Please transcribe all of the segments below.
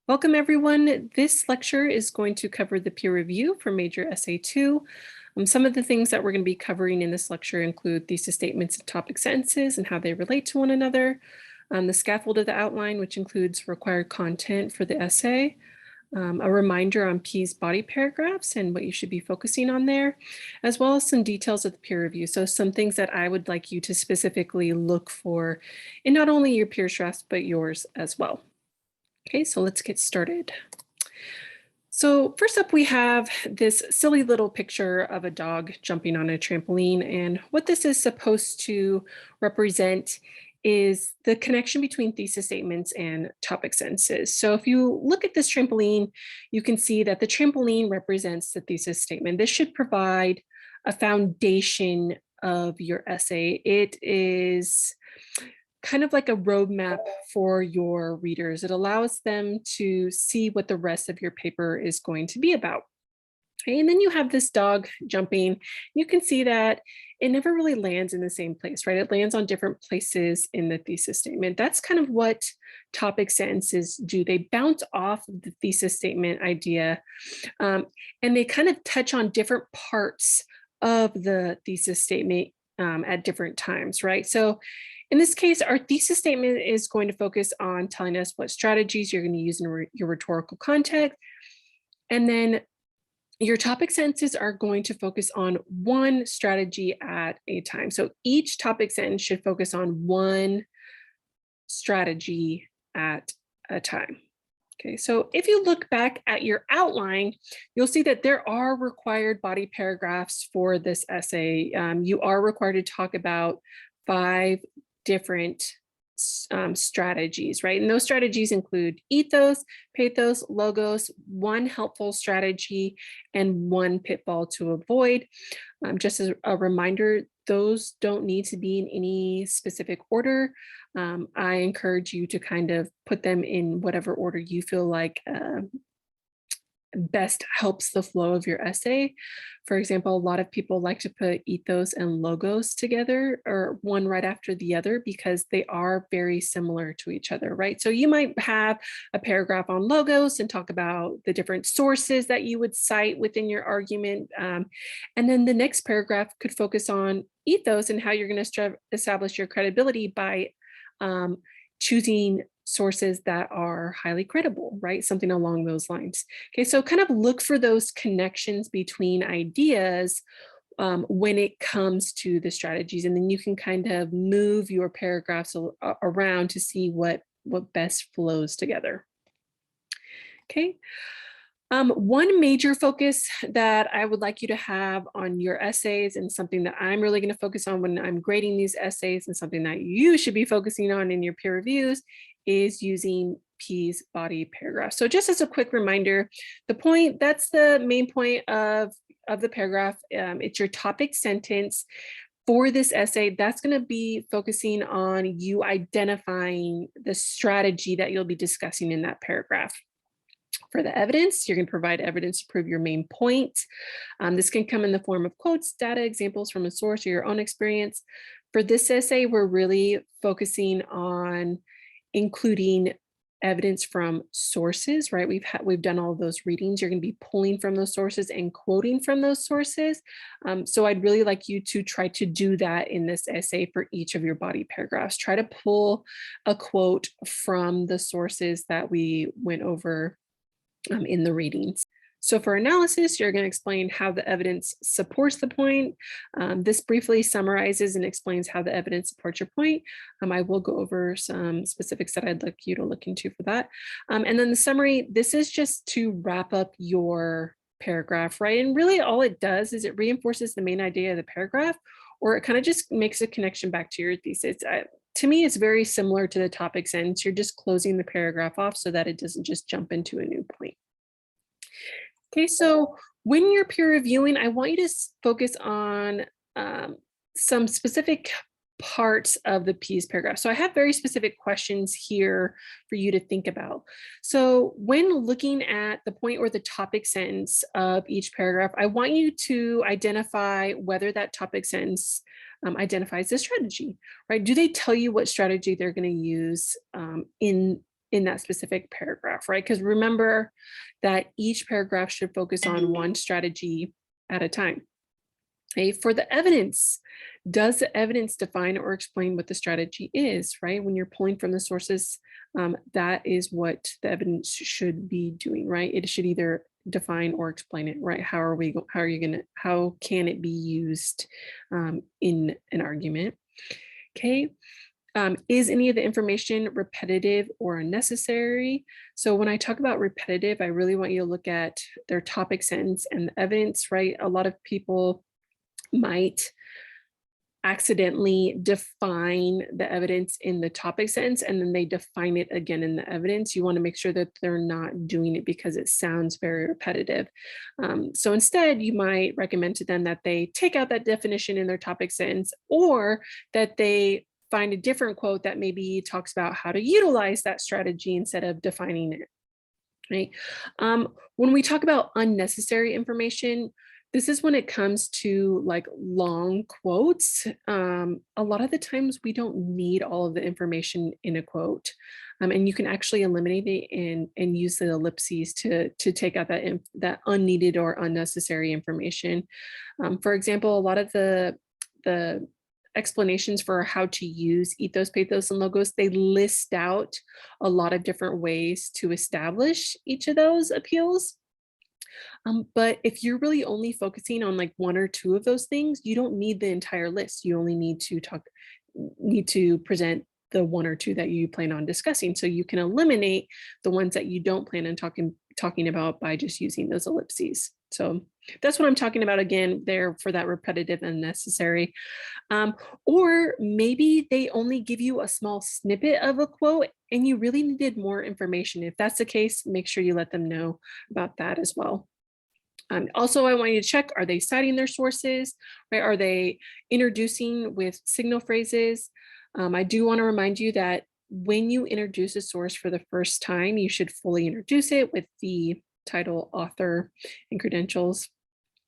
Welcome everyone. This lecture is going to cover the peer review for major essay 2. Some of the things that we're going to be covering in this lecture include thesis statements and topic sentences and how they relate to one another, the scaffold of the outline, which includes required content for the essay, a reminder on P's body paragraphs and what you should be focusing on there, as well as some details of the peer review. So some things that I would like you to specifically look for in not only your peer drafts, but yours as well. Okay, so let's get started. So first up, we have this silly little picture of a dog jumping on a trampoline. And what this is supposed to represent is the connection between thesis statements and topic sentences. So if you look at this trampoline, you can see that the trampoline represents the thesis statement. This should provide a foundation of your essay. It is kind of like a roadmap for your readers. It allows them to see what the rest of your paper is going to be about. Okay, and then you have this dog jumping. You can see that it never really lands in the same place, right? It lands on different places in the thesis statement. That's kind of what topic sentences do. They bounce off of the thesis statement idea, and they kind of touch on different parts of the thesis statement at different times, right? So in this case, our thesis statement is going to focus on telling us what strategies you're going to use in your rhetorical context. And then your topic sentences are going to focus on one strategy at a time. So each topic sentence should focus on one strategy at a time. Okay, so if you look back at your outline, you'll see that there are required body paragraphs for this essay. You are required to talk about 5 different strategies, right? And those strategies include ethos, pathos, logos, one helpful strategy, and one pitfall to avoid. Just as a reminder, those don't need to be in any specific order. I encourage you to kind of put them in whatever order you feel like best helps the flow of your essay. For example, a lot of people like to put ethos and logos together or one right after the other because they are very similar to each other, right? So you might have a paragraph on logos and talk about the different sources that you would cite within your argument. And then the next paragraph could focus on ethos and how you're going to establish your credibility by choosing sources that are highly credible, right? Something along those lines. Okay, so kind of look for those connections between ideas when it comes to the strategies, and then you can kind of move your paragraphs around to see what best flows together. Okay. One major focus that I would like you to have on your essays, and something that I'm really going to focus on when I'm grading these essays, and something that you should be focusing on in your peer reviews, is using P's body paragraph. So just as a quick reminder, that's the main point of the paragraph. It's your topic sentence for this essay. That's going to be focusing on you identifying the strategy that you'll be discussing in that paragraph. For the evidence, you're going to provide evidence to prove your main point. This can come in the form of quotes, data, examples from a source, or your own experience. For this essay, we're really focusing on including evidence from sources, right? We've done all of those readings. You're going to be pulling from those sources and quoting from those sources. So I'd really like you to try to do that in this essay for each of your body paragraphs. Try to pull a quote from the sources that we went over in the readings. So for analysis, you're going to explain how the evidence supports the point. This briefly summarizes and explains how the evidence supports your point. I will go over some specifics that I'd like you to look into for that. And then the summary, this is just to wrap up your paragraph, right? And really all it does is it reinforces the main idea of the paragraph, or it kind of just makes a connection back to your thesis. To me, it's very similar to the topic sentence. You're just closing the paragraph off so that it doesn't just jump into a new point. Okay, so when you're peer reviewing, I want you to focus on some specific parts of the P's paragraph. So I have very specific questions here for you to think about. So when looking at the point or the topic sentence of each paragraph, I want you to identify whether that topic sentence identifies the strategy, right? Do they tell you what strategy they're going to use in in that specific paragraph, right? Because remember that each paragraph should focus on one strategy at a time. Okay, for the evidence, does the evidence define or explain what the strategy is, right? When you're pulling from the sources, that is what the evidence should be doing, right? It should either define or explain it, right? How can it be used in an argument? Okay, is any of the information repetitive or unnecessary? So when I talk about repetitive, I really want you to look at their topic sentence and the evidence, right? A lot of people might accidentally define the evidence in the topic sentence and then they define it again in the evidence. You want to make sure that they're not doing it because it sounds very repetitive. So instead, you might recommend to them that they take out that definition in their topic sentence, or that they find a different quote that maybe talks about how to utilize that strategy instead of defining it. Right. When we talk about unnecessary information, this is when it comes to like long quotes. A lot of the times we don't need all of the information in a quote. And you can actually eliminate it and use the ellipses to take out that unneeded or unnecessary information. For example, a lot of the explanations for how to use ethos, pathos, and logos, they list out a lot of different ways to establish each of those appeals. But if you're really only focusing on like one or two of those things, you don't need the entire list. You only need to present the one or two that you plan on discussing. So you can eliminate the ones that you don't plan on talking about by just using those ellipses. So that's what I'm talking about again there for that repetitive and necessary. Or maybe they only give you a small snippet of a quote and you really needed more information. If that's the case, make sure you let them know about that as well. Also, I want you to check, are they citing their sources, right? Are they introducing with signal phrases? I do want to remind you that when you introduce a source for the first time, you should fully introduce it with the title, author, and credentials.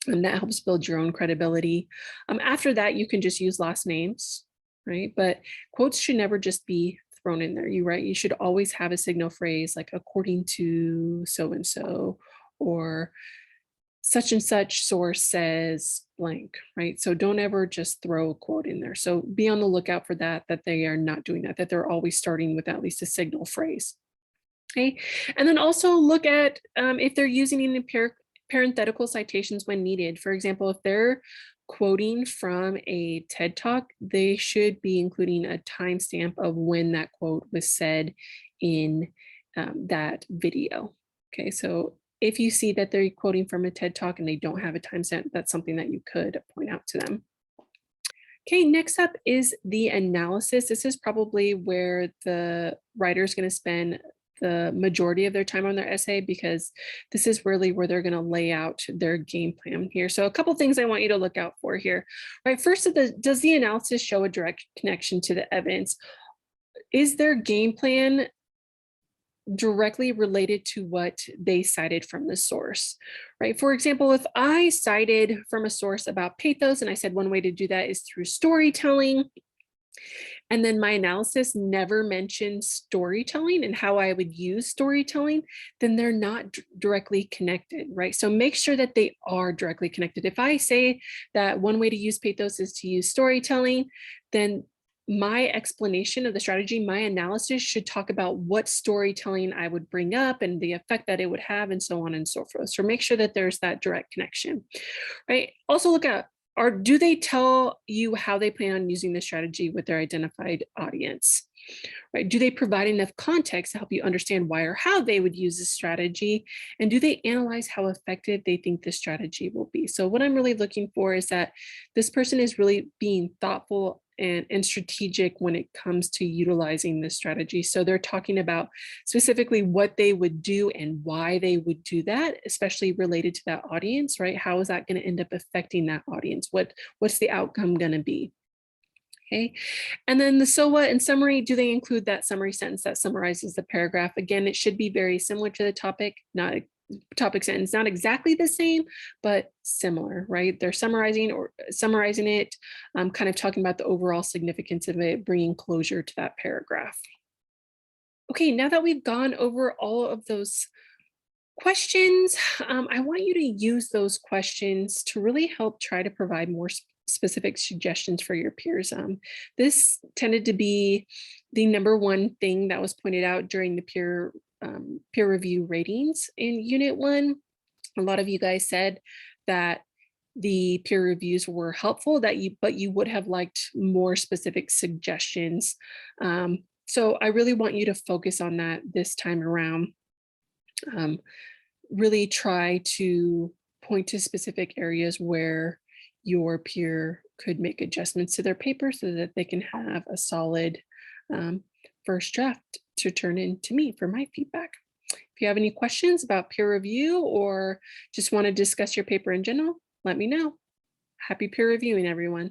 And that helps build your own credibility. After that, you can just use last names, right? But quotes should never just be thrown in there. You should always have a signal phrase like according to so-and-so, or such and such source says blank, right? So don't ever just throw a quote in there. So be on the lookout for that they are not doing that they're always starting with at least a signal phrase. Okay. And then also look at if they're using any parenthetical citations when needed. For example, if they're quoting from a TED Talk, they should be including a timestamp of when that quote was said in that video. Okay, so if you see that they're quoting from a TED Talk and they don't have a timestamp, that's something that you could point out to them. Okay, next up is the analysis. This is probably where the writer is going to spend the majority of their time on their essay, because this is really where they're going to lay out their game plan here. So a couple things I want you to look out for here. Right, first, does the analysis show a direct connection to the evidence? Is their game plan directly related to what they cited from the source, right? For example, if I cited from a source about pathos and I said one way to do that is through storytelling, and then my analysis never mentioned storytelling and how I would use storytelling, then they're not directly connected, right? So make sure that they are directly connected. If I say that one way to use pathos is to use storytelling, then my explanation of the strategy, my analysis should talk about what storytelling I would bring up and the effect that it would have and so on and so forth. So make sure that there's that direct connection, right? Also look at, do they tell you how they plan on using the strategy with their identified audience? Right? Do they provide enough context to help you understand why or how they would use this strategy? And do they analyze how effective they think this strategy will be? So what I'm really looking for is that this person is really being thoughtful and strategic when it comes to utilizing this strategy. So they're talking about specifically what they would do and why they would do that, especially related to that audience, right? How is that going to end up affecting that audience? What's the outcome going to be? Okay. And then the so what and summary, do they include that summary sentence that summarizes the paragraph? Again, it should be very similar to the topic sentence, not exactly the same, but similar, right? They're summarizing it, kind of talking about the overall significance of it, bringing closure to that paragraph. Okay, now that we've gone over all of those questions, I want you to use those questions to really help try to provide more specific suggestions for your peers. This tended to be the number one thing that was pointed out during the peer review ratings in Unit 1. A lot of you guys said that the peer reviews were helpful, but you would have liked more specific suggestions. So I really want you to focus on that this time around. Um, Really try to point to specific areas where your peer could make adjustments to their paper so that they can have a solid um, first draft to turn in to me for my feedback. If you have any questions about peer review or just want to discuss your paper in general, let me know. Happy peer reviewing, everyone.